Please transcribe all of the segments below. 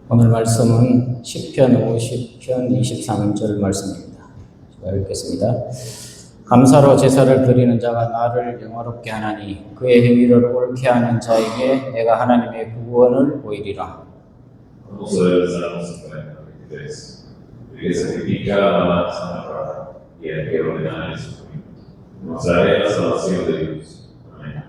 오늘 말씀은 시편 50편 23절 말씀입니다. 제가 읽겠습니다. 감사로 제사를 드리는 자가 나를 영화롭게 하나니 그의 행위를 옳게 하는 자에게 내가 하나님의 구원을 보이리라. Que sacrifica alabanza a la palabra y al que ordena el sufrimiento. Mostraré la salvación de Dios. Amén.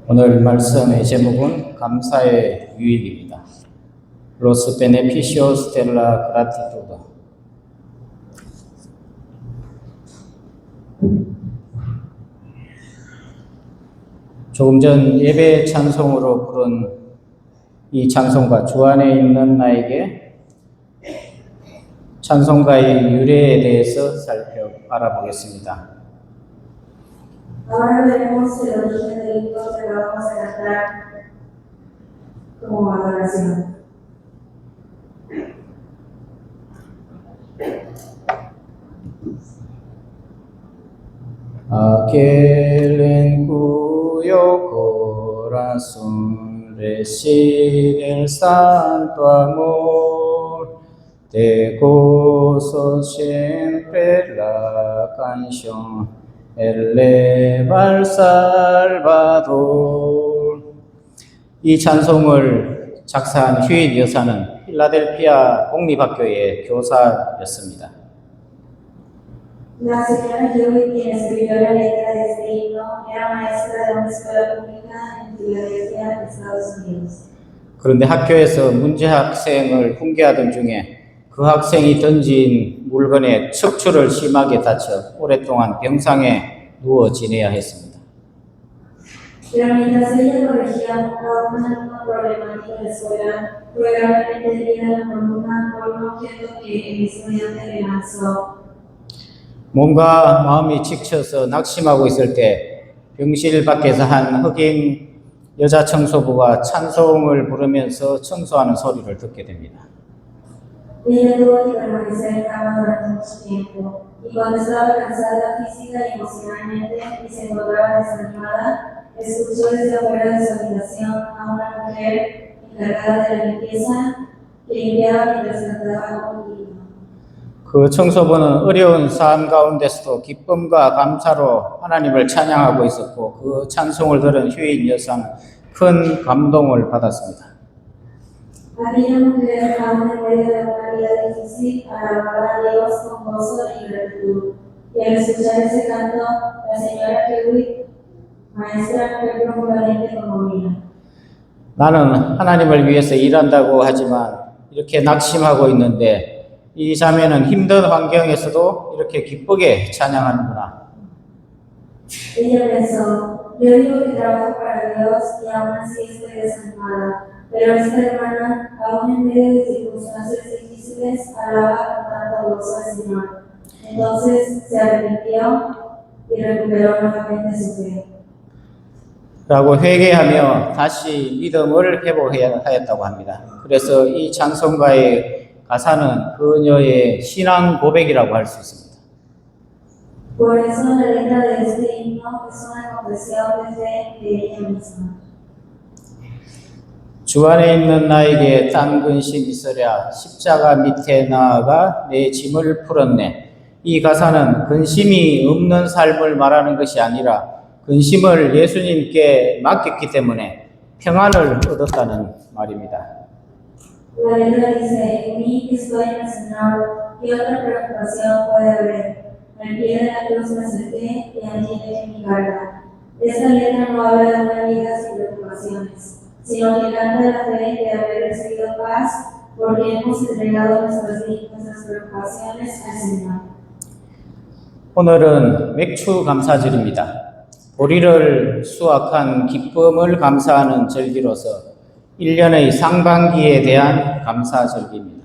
오늘 말씀의 제목은 감사의 유익입니다. Los beneficios de la gratitud. 조금 전 예배 찬송으로 부른 이 찬송가 주 안에 있는 나에게 찬송가의 유래에 대해서 알아보겠습니다. Ahora veremos el origen del himno que vamos a cantar como adoración. Aquel en cuyo corazón reside el santo amor, de gozo siempre la canción eleva al Salvador. 이 찬송을 작사한 휴일 여사는 필라델피아 공립학교의 교사였습니다. La señora Joey, quien escribió la letra de este himno, era maestra de una escuela pública en Filadelfia, Estados Unidos. 그런데 학교에서 문제 학생을 훈계하던 중에 그 학생이 던진 물건에 척추를 심하게 다쳐 오랫동안 병상에 누워 지내야 했습니다. Pero mientras ella corregía a un alumno problemático en la escuela, fue gravemente herida la columna por un objeto que el estudiante le lanzó. 몸과 마음이 지쳐서 낙심하고 있을 때 병실 밖에서 한 흑인 여자 청소부가 찬송을 부르면서 청소하는 소리를 듣게 됩니다. Ella tuvo que permanecer en cama durante mucho tiempo, y cuando estaba cansada física y emocionalmente y se encontraba desanimada, escuchó desde afuera de su habitación a una mujer encargada de la limpieza que limpiaba mientras cantaba un himno. 그 청소부는 어려운 삶 가운데서도 기쁨과 감사로 하나님을 찬양하고 있었고 그 찬송을 들은 휴인 여사는 큰 감동을 받았습니다. Aquella mujer, aún en medio de una vida difícil, alababa a Dios con gozo y gratitud. Y al escuchar ese canto, la señora Kewitt, maestra, fue profundamente conmovida. 나는 하나님을 위해서 일한다고 하지만 이렇게 낙심하고 있는데 이 자매는 힘든 환경에서도 이렇게 기쁘게 찬양하는구나. Ella pensó, yo digo que trabajo para Dios y aún así estoy desanimada, pero esta hermana, aún en medio de circunstancias difíciles, alaba con tanto gozo al Señor. Entonces se arrepintió y recuperó nuevamente su fe. 라고 회개하며 다시 믿음을 회복해야 하였다고 합니다. 그래서 이 찬송가의 가사는 그녀의 신앙 고백이라고 할 수 있습니다. Por eso la letra de este himno es una confesión de fe de ella misma. 주 안에 있는 나에게 딴 근심 있으랴 십자가 밑에 나아가 내 짐을 풀었네. 이 가사는 근심이 없는 삶을 말하는 것이 아니라 근심을 예수님께 맡겼기 때문에 평안을 얻었다는 말입니다. La letra dice, en mí que estoy en el Señor, ¿qué otra preocupación puede haber? Al pie de la cruz me acerqué y allí dejé mi carga. Esta letra no habla de una vida sin preocupaciones, sino que canta la fe de haber recibido paz porque hemos entregado nuestras preocupaciones al Señor. 오늘은 맥주 감사절입니다. 보리를 수확한 기쁨을 감사하는 절기로서 1년의 상반기에 대한 감사절기입니다.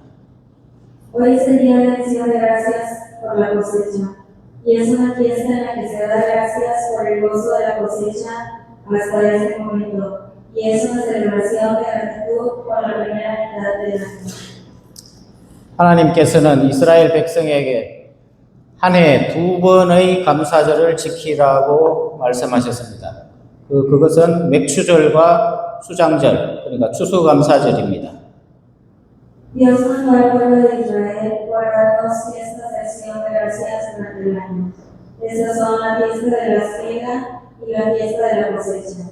Hoy es el día de acción de gracias por la cosecha, y es una fiesta en la que se da gracias por el gozo de la cosecha hasta ese momento, y es una celebración de gratitud por la primera mitad del año. 하나님께서는 이스라엘 백성에게 한 해 2번의 감사절을 지키라고 말씀하셨습니다. 그것은 맥추절과 수장절, 그러니까 추수감사절입니다. Dios mandó al pueblo de Israel guardar dos fiestas de acción de gracias durante el año. Estas son la fiesta de la siega y la fiesta de la cosecha.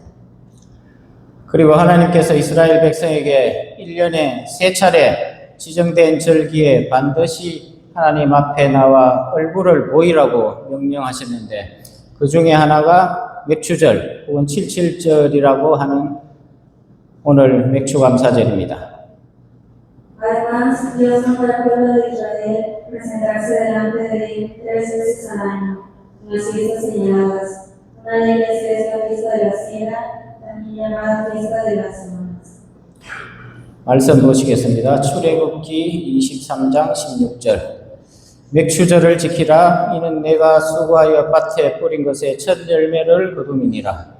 그리고 하나님께서 이스라엘 백성에게 1년에 3차례 지정된 절기에 반드시 하나님 앞에 나와 얼굴을 보이라고 명령하셨는데 그 중에 하나가 맥추절 혹은 77절이라고 하는 오늘 맥추감사절입니다. Además, Dios mandó al pueblo de Israel presentarse delante de él 3 veces al año, en las fiestas señaladas. Una de ellas es la fiesta de la siega, también llamada fiesta de las semanas. 말씀 보시겠습니다. 출애굽기 23장 16절. 맥추절을 지키라. 이는 내가 수고하여 밭에 뿌린 것의 첫 열매를 거둠이니라.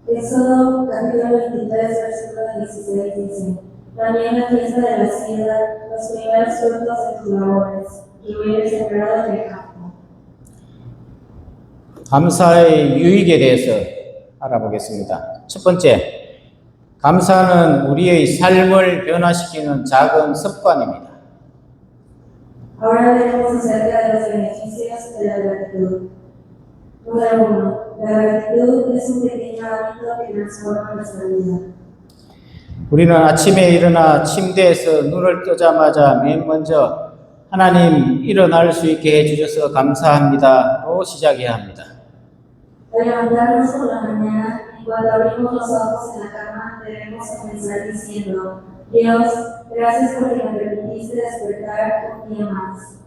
Éxodo capítulo 23, versículo 16 dice: También la fiesta de la siega, los primeros frutos de tus labores, y hubieres sembrado en el campo. 감사의 유익에 대해서 알아보겠습니다. 첫 번째, 감사는 우리의 삶을 변화시키는 작은 습관입니다. Ahora veremos acerca de los beneficios de la gratitud. Número 1. La gratitud es un pequeño hábito que transforma nuestra vida. 우리는 아침에 일어나 침대에서 눈을 뜨자마자 맨 먼저 하나님 일어날 수 있게 해주셔서 감사합니다로 시작해야 합니다. Al levantarnos por la mañana, cuando abrimos los ojos en la cama, debemos comenzar diciendo: Dios, gracias porque me permitiste despertar un día más.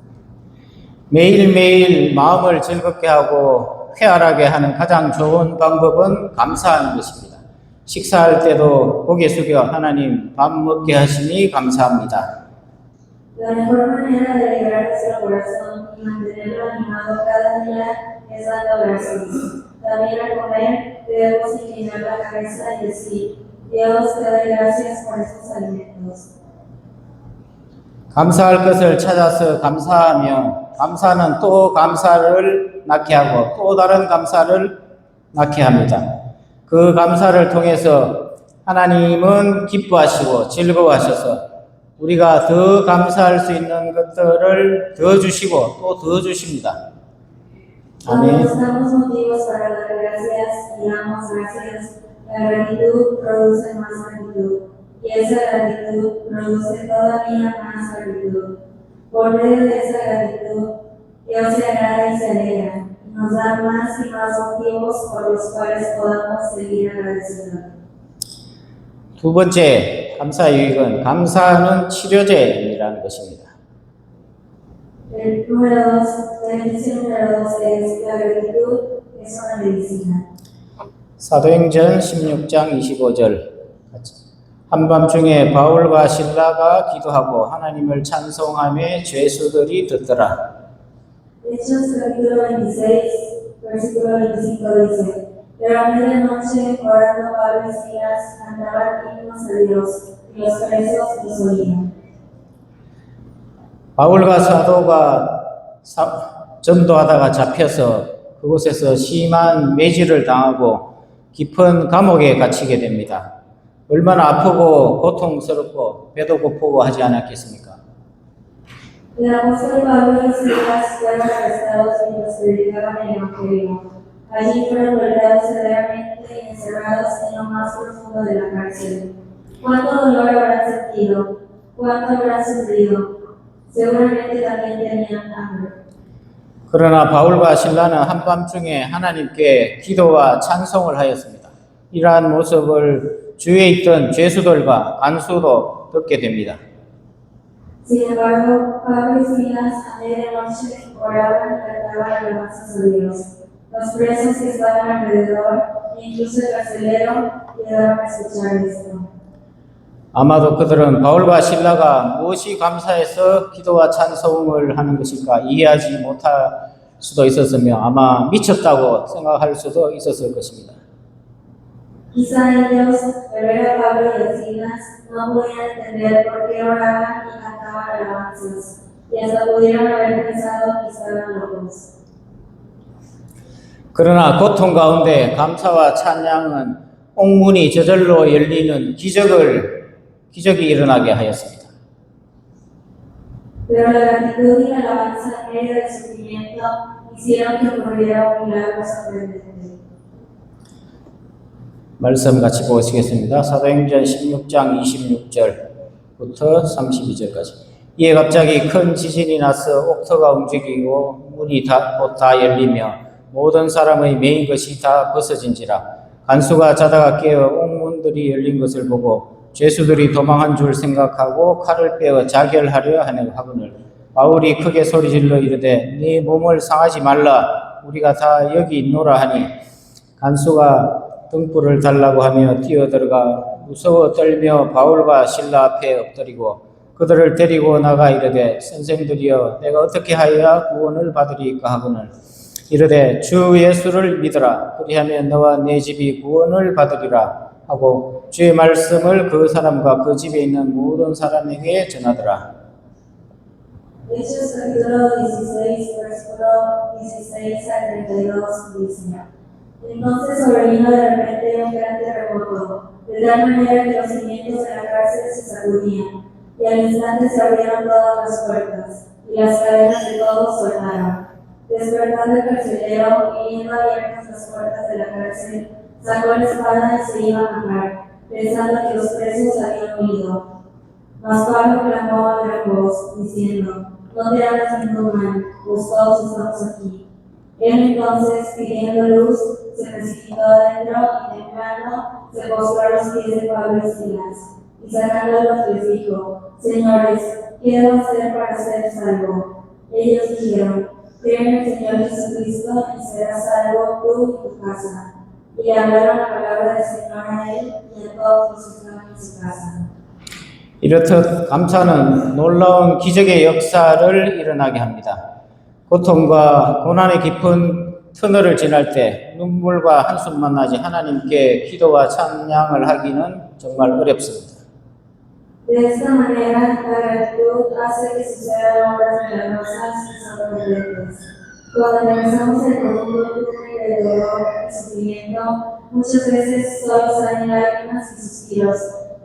매일매일 마음을 즐겁게 하고 쾌활하게 하는 가장 좋은 방법은 감사하는 것입니다. 식사할 때도 고개 숙여 하나님 밥 먹게 하시니 감사합니다. La mejor manera de alegrar nuestro corazón y mantenerlo animado cada día es dando gracias. También al comer debemos inclinar la cabeza y decir: Dios, te doy gracias por estos alimentos. 감사할 것을 찾아서 감사하면 감사는 또 감사를 낳게 하고 또 다른 감사를 낳게 합니다. 그 감사를 통해서 하나님은 기뻐하시고 즐거워하셔서 우리가 더 감사할 수 있는 것들을 더 주시고 또 더 주십니다. Cuando 아멘. buscamos motivos para dar gracias y damos gracias, la gratitud produce más gratitud, y esa gratitud produce todavía más gratitud. Por medio de esa gratitud, Dios se agrada y se alegra, y nos da más y más motivos por los cuales podamos seguir agradeciendo. 두 번째 감사 유익은 감사는 치료제라는 것입니다. El número 2, la bendición número 2 es: la gratitud es una medicina. 사도행전 16장 25절. 한밤중에 바울과 실라가 기도하고 하나님을 찬송하며 죄수들이 듣더라. Hechos capítulo 26, versículo 25 dice: Pero a medianoche, orando Pablo y Silas, cantaban himnos a Dios, y los presos los oían. 바울과 사도가 전도하다가 잡혀서 그곳에서 심한 매질을 당하고 깊은 감옥에 갇히게 됩니다. 얼마나 아프고 고통스럽고 배도 고프고 하지 않았겠습니까? El apóstol Pablo y Silas fueron arrestados mientras predicaban el Evangelio. Allí fueron golpeados severamente y encerrados en lo más profundo de la cárcel. ¿Cuánto dolor habrán sentido? ¿Cuánto habrán sufrido? Seguramente también tenían hambre. 그러나 바울과 실라는 한밤중에 하나님께 기도와 찬송을 하였습니다. 이러한 모습을 주위에 있던 죄수들과 간수도 듣게 됩니다. Sin embargo, Pablo y Silas a medianoche oraban y cantaban alabanzas a Dios. Los presos que estaban alrededor, e incluso el carcelero, llegaron a escuchar esto. 아마도 그들은 바울과 실라가 무엇이 감사해서 기도와 찬송을 하는 것일까 이해하지 못할 수도 있었으며 아마 미쳤다고 생각할 수도 있었을 것입니다. Quizá ellos, al ver a Pablo y a Silas, no podían entender por qué oraban y cantaban alabanzas, y hasta pudieron haber pensado que estaban locos. 그러나 고통 가운데 감사와 찬양은 옥문이 저절로 열리는 기적이 일어나게 하였습니다. Pero la gratitud y la alabanza en medio del sufrimiento hicieron que ocurriera un milagro sorprendente. 말씀 같이 보시겠습니다. 사도행전 16장 26절부터 32절까지. 이에 갑자기 큰 지진이 나서 옥터가 움직이고 문이 곧 다 열리며 모든 사람의 매인 것이 다 벗어진지라. 간수가 자다가 깨어 옥문들이 열린 것을 보고 죄수들이 도망한 줄 생각하고 칼을 빼어 자결하려 하거늘 바울이 크게 소리질러 이르되 네 몸을 상하지 말라 우리가 다 여기 있노라 하니 간수가 등불을 달라고 하며 뛰어들어가 무서워 떨며 바울과 실라 앞에 엎드리고 그들을 데리고 나가 이르되 선생들이여 내가 어떻게 하여야 구원을 받으리까 하거늘 이르되 주 예수를 믿으라 그리하면 너와 네 집이 구원을 받으리라 하고 주의 말씀을 그 사람과 그 집에 있는 모든 사람에게 전하더라. Hechos capítulo 16, versículo 16 al 32 dice: Entonces sobrevino de repente un gran terremoto, de tal manera que los cimientos de la cárcel se sacudían, y al instante se abrieron todas las puertas, y las cadenas de todos soltaron. Despertando el carcelero y viendo abiertas las puertas de la cárcel, sacó la espada y se iba a matar, pensando que los presos habían huido. Mas Pablo clamó a gran voz, diciendo: No te hagas ningún mal, pues todos estamos aquí. Él entonces, pidiendo luz, se precipitó adentro y temblando, se postró a los pies de Pablo y Silas. Y sacándolos les dijo: Señores, ¿qué debo hacer para ser salvo? Ellos dijeron: Cree en el Señor Jesucristo y serás salvo tú y tu casa. Y hablaron la palabra del Señor a él y a todos los que estaban en su casa. 이렇듯 감사는 놀라운 기적의 역사를 일어나게 합니다. 고통과 고난의 깊은 터널을 지날 때 눈물과 한숨만 나지 하나님께 기도와 찬양을 하기는 정말 어렵습니다. De esta manera, la gratitud hace que sucedan obras milagrosas y sorprendentes. Cuando regresamos al profundo túnel del dolor y sufrimiento, muchas veces solo salen lágrimas y suspiros,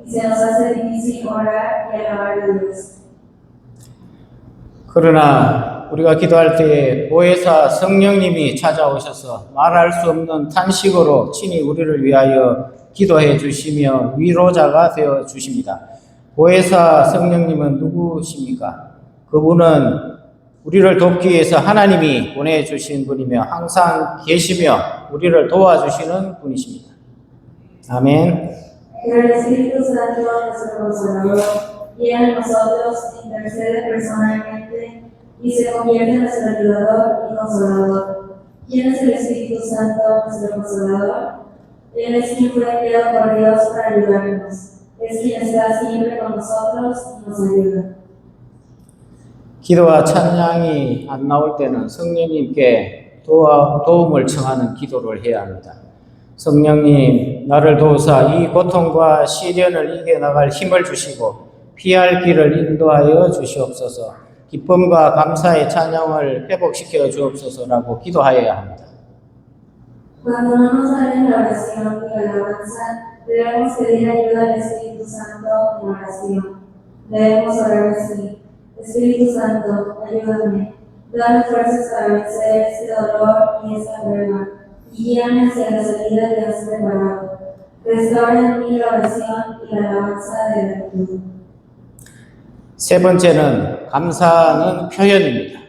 y se nos hace difícil orar y alabar a Dios. 그러나 우리가 기도할 때에 보혜사 성령님이 찾아오셔서 말할 수 없는 탄식으로 친히 우리를 위하여 기도해 주시며 위로자가 되어 주십니다. 보혜사 성령님은 누구십니까? 그분은 우리를 돕기 위해서 하나님이 보내주신 분이며 항상 계시며 우리를 도와주시는 분이십니다. 아멘. Pero el Espíritu Santo, nuestro Consolador, viene a nosotros, intercede personalmente y se convierte en nuestro ayudador y consolador. ¿Quién es el Espíritu Santo, nuestro Consolador? Él es quien fue enviado por Dios para ayudarnos. Es quien está siempre con nosotros y nos ayuda. 기도와 찬양이 안 나올 때는 성령님께 도움을 청하는 기도를 해야 합니다. 성령님, 나를 도우사 이 고통과 시련을 이겨나갈 힘을 주시고 피할 길을 인도하여 주시옵소서. 기쁨과 감사의 찬양을 회복시켜 주옵소서라고 기도하여야 합니다. Cuando no nos sale la oración y la alabanza, debemos pedir ayuda al Espíritu Santo en oración. Debemos orar así: Espíritu Santo, ayúdame, dame fuerzas para vencer este dolor y esta prueba, y guíame hacia la salida que has preparado. Restaura en mí la oración y la alabanza de gratitud. 세 번째는 감사는 표현입니다.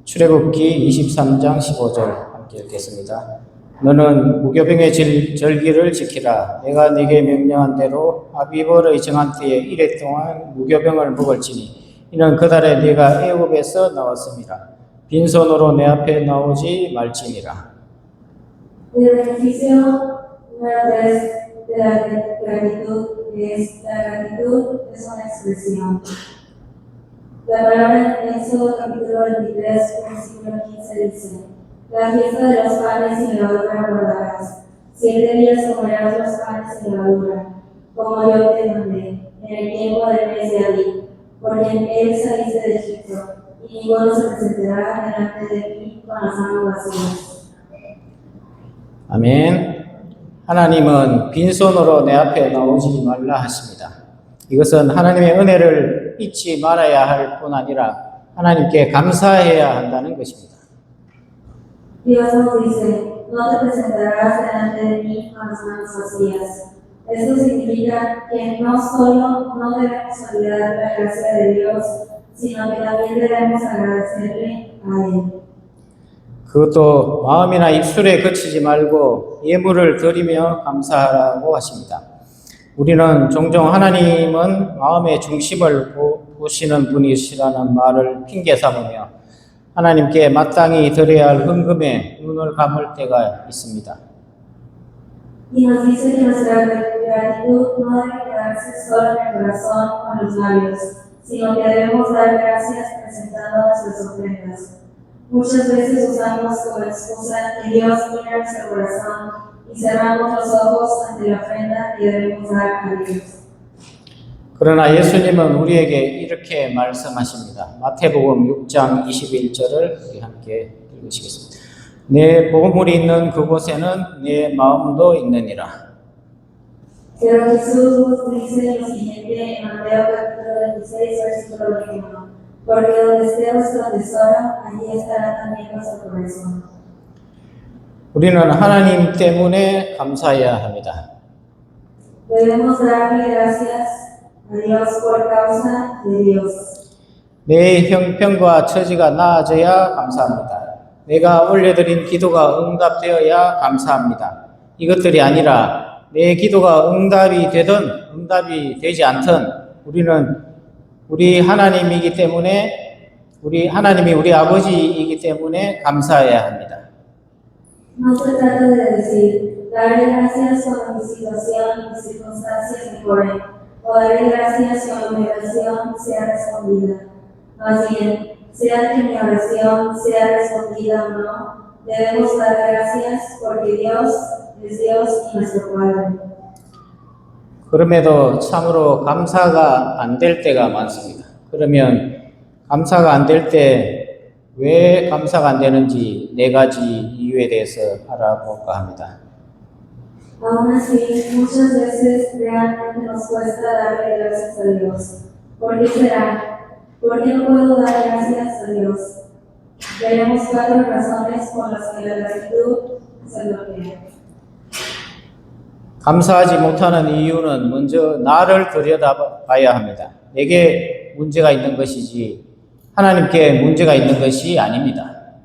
출애굽기 23장 15절 함께 읽겠습니다. 너는 무교병의 절기를 지키라. 내가 네게 명령한 대로 아비벌의 정한 때에 이래 동안 무교병을 먹을지니 이는 그달에 네가 애굽에서 나왔음이라. 빈손으로 내 앞에 나오지 말지니라. El beneficio número 3 de la gratitud es: la gratitud es una expresión. La palabra en Éxodo capítulo 23, versículo 15 dice: La fiesta de los panes sin levadura guardarás. 7 días comerás los panes sin levadura, como yo te mandé, en el tiempo del mes de Abib, porque en él saliste de Egipto, y ninguno se presentará delante de ti con las manos vacías. 아멘. 하나님은 빈손으로 내 앞에 나오지 말라 하십니다. 이것은 하나님의 은혜를 잊지 말아야 할 뿐 아니라 하나님께 감사해야 한다는 것입니다. Dios nos dice, no te presentarás delante de mí con las manos vacías. Esto significa que no solo no debemos olvidar la gracia de Dios, sino que también debemos agradecerle a Él. 그것도 마음이나 입술에 그치지 말고 예물을 드리며 감사하라고 하십니다. 우리는 종종 하나님은 마음의 중심을 보시는 분이시라는 말을 핑계 삼으며 하나님께 마땅히 드려야 할 헌금에 눈을 감을 때가 있습니다. Y nos dice que nuestra gratitud no debe quedarse solo en el corazón o en los labios, sino que debemos dar gracias presentando nuestras ofrendas. Muchas veces usamos como excusa que Dios mira nuestro corazón y cerramos los ojos ante la ofrenda que debemos dar a Dios. 그러나 예수님은 우리에게 이렇게 말씀하십니다. 마태복음 6장 21절을 우리 함께 읽으시겠습니다. 내 보물이 있는 그곳에는 내 마음도 있느니라. Pero Jesús dice lo siguiente en Mateo capítulo 26, versículo 21. Porque donde esté vuestro tesoro, allí estará también vuestro corazón. 우리는 하나님 때문에 감사해야 합니다. Debemos darle gracias a Dios por causa de Dios. 내 형편과 처지가 나아져야 감사합니다. 내가 올려드린 기도가 응답되어야 감사합니다. 이것들이 아니라 내 기도가 응답이 되든 응답이 되지 않든 우리 하나님이기 때문에 하나님이 우리 아버지이기 때문에 감사해야 합니다. No se trata de decir, darle gracias cuando mi situación y mis circunstancias mejoren, o darle gracias cuando mi oración sea respondida. Más bien, sea que mi oración sea respondida o no, debemos dar gracias porque Dios es Dios y nuestro Padre. 그럼에도 참으로 감사가 안 될 때가 많습니다. 그러면 감사가 안 될 때 왜 감사가 안 되는지 4가지 이유에 대해서 알아볼까 합니다. Aún así, muchas veces realmente nos cuesta darle gracias a Dios. ¿Por qué será? ¿Por qué no puedo dar gracias a Dios? Veremos 4 razones por las que la gratitud se bloquea. 감사하지 못하는 이유는 먼저 나를 들여다봐야 합니다. 내게 문제가 있는 것이지 하나님께 문제가 있는 것이 아닙니다.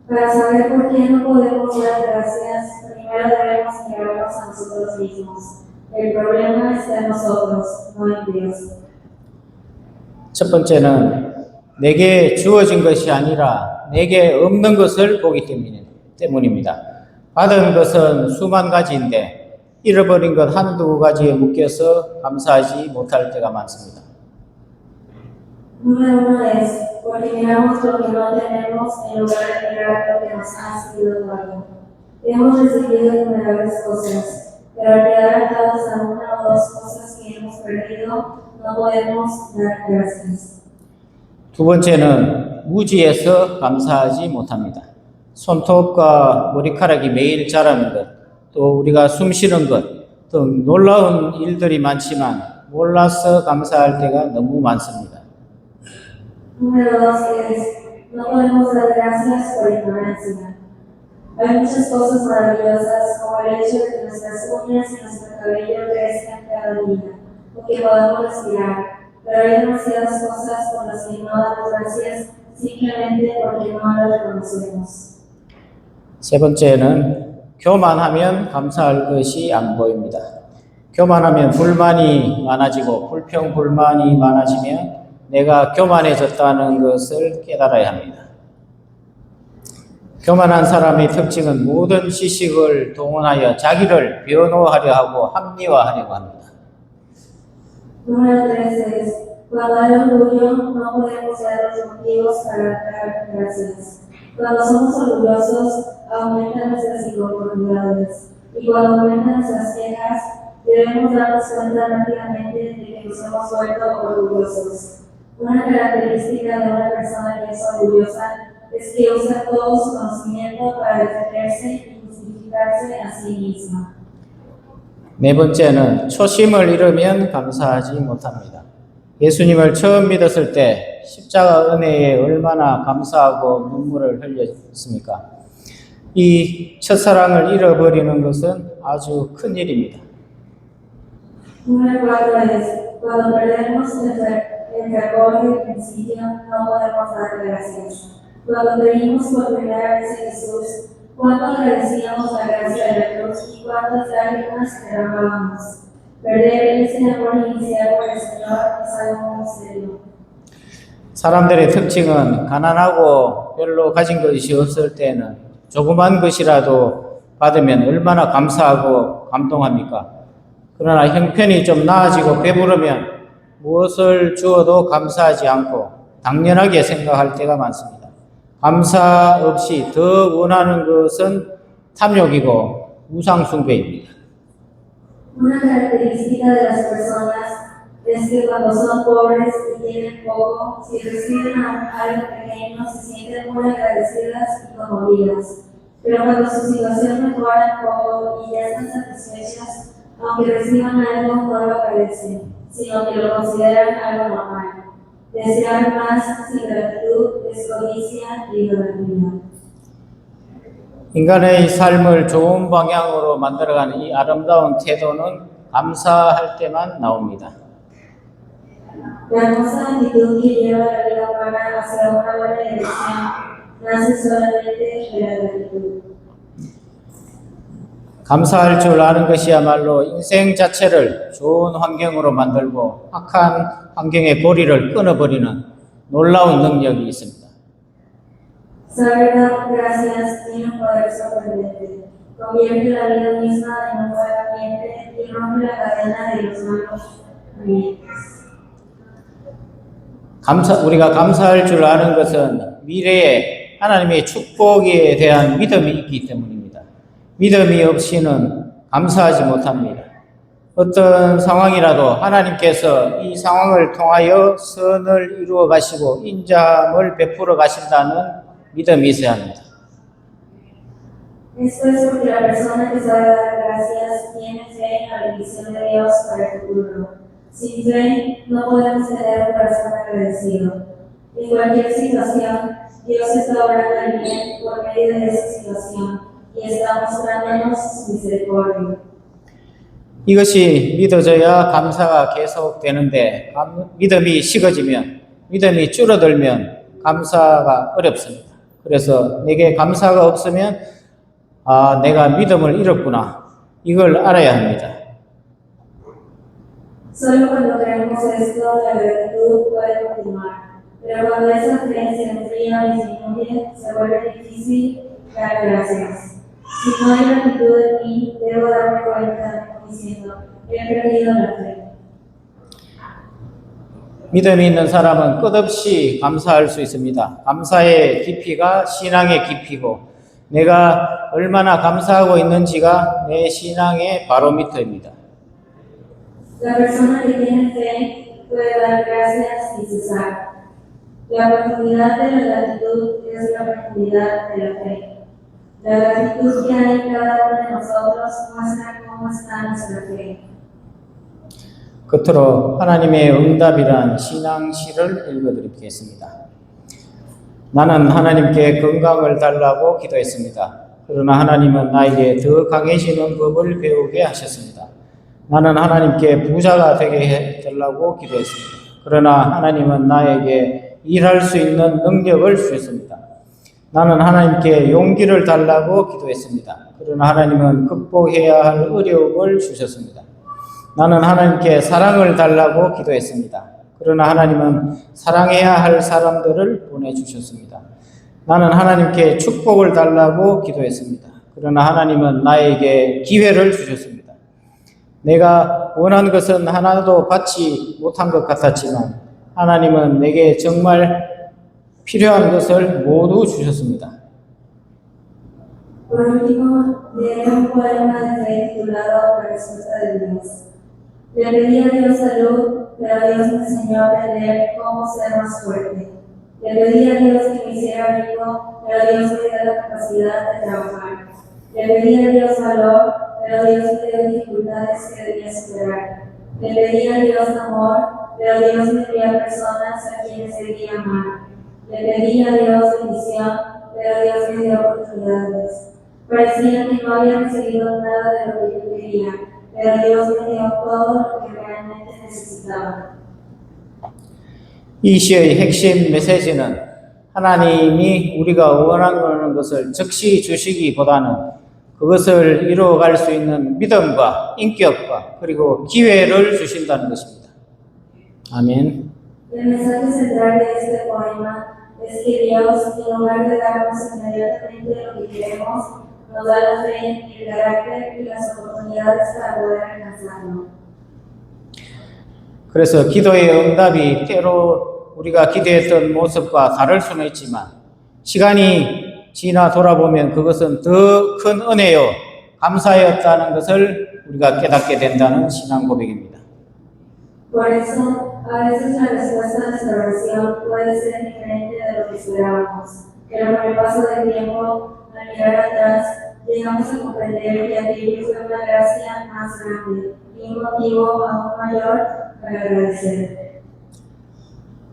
Para saber por qué no podemos dar gracias, primero debemos mirarnos a nosotros mismos. El problema está en nosotros, no en Dios. 첫 번째는 내게 주어진 것이 아니라 내게 없는 것을 보기 때문입니다. 받은 것은 수만 가지인데 잃어버린 것 한두 가지에 묶여서 감사하지 못할 때가 많습니다. Número 1 es porque miramos lo que no tenemos en lugar de mirar lo que nos ha sido dado. Hemos recibido innumerables cosas, pero al quedar atados a 1 o 2 cosas que hemos perdido, no podemos dar gracias. 두 번째는 무지에서 감사하지 못합니다. 손톱과 머리카락이 매일 자라는 것, 또 우리가 숨 쉬는 것 등 놀라운 일들이 많지만 몰라서 감사할 때가 너무 많습니다. Número 2 es no podemos dar gracias por ignorancia. Hay muchas cosas maravillosas como el hecho de que nuestras uñas y nuestro cabello crezcan cada día, o que podamos respirar, pero hay demasiadas cosas por las que no damos gracias simplemente porque no las reconocemos. 세 번째는 교만하면 감사할 것이 안 보입니다. 교만하면 불만이 많아지고 불평불만이 많아지면 내가 교만해졌다는 것을 깨달아야 합니다. 교만한 사람의 특징은 모든 지식을 동원하여 자기를 변호하려 하고 합리화하려고 합니다. Número 3 es cuando hay orgullo no podemos dar los motivos para dar gracias. Cuando somos orgullosos aumentan nuestras inconformidades Y cuando aumentan nuestras quejas, debemos darnos cuenta rápidamente de que nos hemos vuelto orgullosos. Una característica de una persona que es orgullosa es que usa todo su conocimiento para defenderse y justificarse a sí misma. 네 번째는 초심을 잃으면 감사하지 못합니다. 예수님을 처음 믿었을 때 십자가 은혜에 얼마나 감사하고 눈물을 흘렸습니까? 이 첫사랑을 잃어버리는 것은 아주 큰 일입니다. Número 4 es, cuando perdemos el fervor del principio, no podemos dar gracias. Cuando creímos por primera vez en Jesús, cuánto agradecíamos la gracia de la cruz y cuántas lágrimas derramábamos. Perder ese amor inicial por el Señor es algo muy serio. 사람들의 특징은 가난하고 별로 가진 것이 없을 때는 조그만 것이라도 받으면 얼마나 감사하고 감동합니까? 그러나 형편이 좀 나아지고 배부르면 무엇을 주어도 감사하지 않고 당연하게 생각할 때가 많습니다. 감사 없이 더 원하는 것은 탐욕이고 우상숭배입니다. Una característica de las personas es que cuando son pobres y tienen poco, si reciben algo pequeño, se sienten muy agradecidas y conmovidas. Pero cuando su situación mejora un poco y ya están satisfechas, aunque reciban algo, no lo agradecen, sino que lo consideran algo normal. Desear más sin gratitud es codicia y idolatría. 인간의 삶을 좋은 방향으로 만들어가는 이 아름다운 태도는 감사할 때만 나옵니다. La hermosa actitud que lleva la vida humana hacia una buena dirección nace solamente de la gratitud. 감사할 줄 아는 것이야말로 인생 자체를 좋은 환경으로 만들고 악한 환경의 고리를 끊어버리는 놀라운 능력이 있습니다. Saber dar gracias tiene un poder sorprendente. Convierte la vida misma en un buen ambiente y rompe la cadena de los malos ambientes. 우리가 감사할 줄 아는 것은 미래에 하나님의 축복에 대한 믿음이 있기 때문입니다. 믿음이 없이는 감사하지 못합니다. 어떤 상황이라도 하나님께서 이 상황을 통하여 선을 이루어 가시고 인자함을 베풀어 가신다는 믿음이 있어야 합니다. Esto es porque la persona que sabe dar gracias tiene fe en la bendición de Dios para el futuro. Sin fe no podemos tener un corazón agradecido. En cualquier situación, Dios está obrando el bien por medio de esa situación y está mostrándonos su misericordia. 이것이 믿어져야 감사가 계속되는데 믿음이 식어지면, 믿음이 줄어들면 감사가 어렵습니다. 그래서 내게 감사가 없으면 내가 믿음을 잃었구나. 이걸 알아야 합니다. Solo cuando creemos esto, la gratitud puede continuar. Pero cuando esa fe se enfría o disminuye, se vuelve difícil dar gracias. Si no hay gratitud en mí, debo darme cuenta diciendo, he perdido la fe. 믿음이 있는 사람은 끝없이 감사할 수 있습니다. 감사의 깊이가 신앙의 깊이고 내가 얼마나 감사하고 있는지가 내 신앙의 바로미터입니다. La persona que tiene fe puede dar gracias y cesar. La profundidad de la gratitud es la profundidad de la fe. La gratitud que hay en cada uno de nosotros muestra cómo está nuestra fe. 끝으로 하나님의 응답이란 신앙시를 읽어드리겠습니다. 나는 하나님께 건강을 달라고 기도했습니다. 그러나 하나님은 나에게 더 강해지는 법을 배우게 하셨습니다. 나는 하나님께 부자가 되게 해달라고 기도했습니다. 그러나 하나님은 나에게 일할 수 있는 능력을 주셨습니다. 나는 하나님께 용기를 달라고 기도했습니다. 그러나 하나님은 극복해야 할 어려움을 주셨습니다. 나는 하나님께 사랑을 달라고 기도했습니다. 그러나 하나님은 사랑해야 할 사람들을 보내주셨습니다. 나는 하나님께 축복을 달라고 기도했습니다. 그러나 하나님은 나에게 기회를 주셨습니다. 내가 원한 것은 하나도 받지 못한 것 같았지만 하나님은 내게 정말 필요한 것을 모두 주셨습니다. Por último, leeré un poema de fe titulado La respuesta de Dios. Le pedí a Dios salud, pero Dios me enseñó a aprender cómo ser más fuerte. Le pedí a Dios que me hiciera rico, pero Dios me dio la capacidad de trabajar. Le pedí a Dios valor, pero Dios me dio dificultades que debía superar. Le pedí a Dios amor, pero Dios me dio a personas a quienes debía amar. Le pedí a Dios bendición, pero Dios me dio oportunidades. Parecía que no había recibido nada de lo que yo quería, pero Dios me dio todo lo que realmente necesitaba. 이 시의 핵심 메시지는 하나님이 우리가 원하는 것을 즉시 주시기보다는 그것을 이루어갈 수 있는 믿음과 인격과 그리고 기회를 주신다는 것입니다. 아멘. El mensaje central de este poema es que Dios, en lugar de darnos inmediatamente lo que queremos, nos da la fe, el carácter y las oportunidades para poder alcanzarlo. 그래서 기도의 응답이 때로 우리가 기대했던 모습과 다를 수는 있지만 시간이 지나 돌아보면 그것은 더 큰 은혜요 감사였다는 것을 우리가 깨닫게 된다는 신앙 고백입니다. Por eso, a veces la respuesta a nuestra oración puede ser diferente de lo que esperábamos, pero con el paso del tiempo, al mirar atrás, llegamos a comprender que aquello fue una gracia más grande y un motivo aún mayor para agradecer.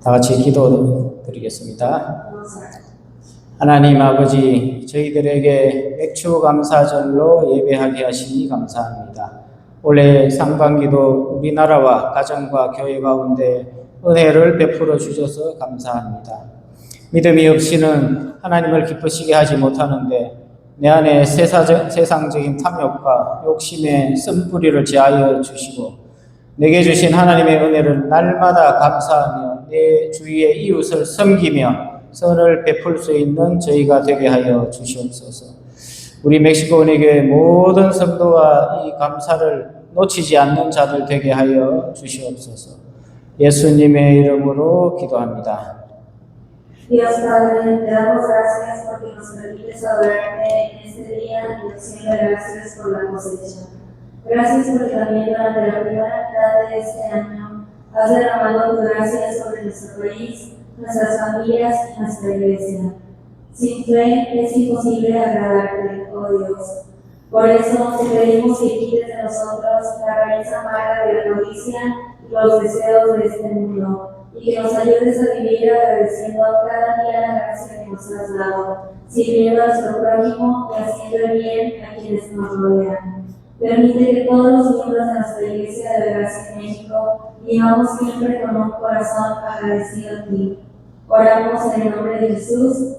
다 같이 기도드리겠습니다. Vamos a orar. 하나님 아버지, 저희들에게 맥주 감사절로 예배하게 하시니 감사합니다. 올해 상반기도 우리나라와 가정과 교회 가운데 은혜를 베풀어 주셔서 감사합니다. 믿음이 없이는 하나님을 기쁘시게 하지 못하는데 내 안에 세상적인 탐욕과 욕심의 쓴뿌리를 제하여 주시고 내게 주신 하나님의 은혜를 날마다 감사하며 내 주위의 이웃을 섬기며 선을 베풀 수 있는 저희가 되게 하여 주시옵소서. 우리 멕시코 은혜교회 모든 성도와 이 감사를 놓치지 않는 자들 되게 하여 주시옵소서. 예수님의 이름으로 기도합니다. Dios Padre, te damos gracias porque nos permites adorarte en este día y decirle gracias por la cosecha. Gracias porque también durante la primera mitad de este año has derramado tu gracia sobre nuestro país, nuestras familias y nuestra iglesia. Sin fe es imposible agradarte, oh Dios. Por eso te pedimos que quites de nosotros la raíz amarga de la codicia y los deseos de este mundo, y que nos ayudes a vivir agradeciendo cada día la gracia que nos has dado, sirviendo a nuestro prójimo y haciendo el bien a quienes nos rodean. Permite que todos los miembros de nuestra Iglesia de Gracia en México vivamos siempre con un corazón agradecido a ti. Oramos en el nombre de Jesús.